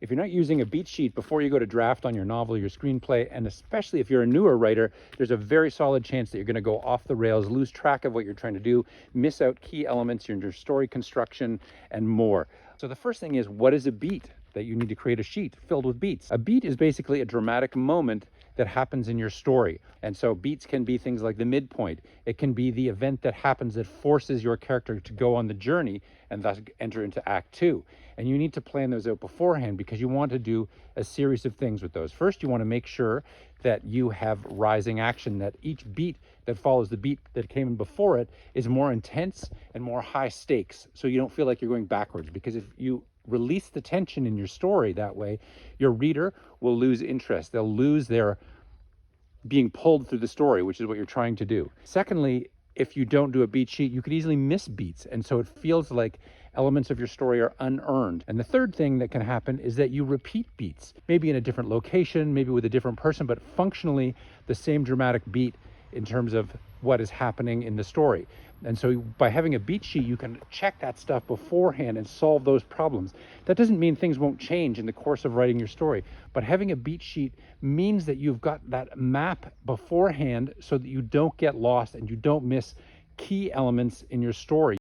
If you're not using a beat sheet before you go to draft on your novel, your screenplay, and especially if you're a newer writer, there's a very solid chance that you're going to go off the rails, lose track of what you're trying to do, miss out key elements in your story construction, and more. So the first thing is, what is a beat? That you need to create a sheet filled with beats. A beat is basically a dramatic moment that happens in your story. And so beats can be things like the midpoint. It can be the event that happens that forces your character to go on the journey and thus enter into act two. And you need to plan those out beforehand because you want to do a series of things with those. First, you want to make sure that you have rising action, that each beat that follows the beat that came in before it is more intense and more high stakes. So you don't feel like you're going backwards, because if you release the tension in your story that way, your reader will lose interest. They'll lose their being pulled through the story, which is what you're trying to do. Secondly, if you don't do a beat sheet, you could easily miss beats, and so it feels like elements of your story are unearned. And the third thing that can happen is that you repeat beats, maybe in a different location, maybe with a different person, but functionally the same dramatic beat in terms of what is happening in the story. And so by having a beat sheet, you can check that stuff beforehand and solve those problems. That doesn't mean things won't change in the course of writing your story, but having a beat sheet means that you've got that map beforehand so that you don't get lost and you don't miss key elements in your story.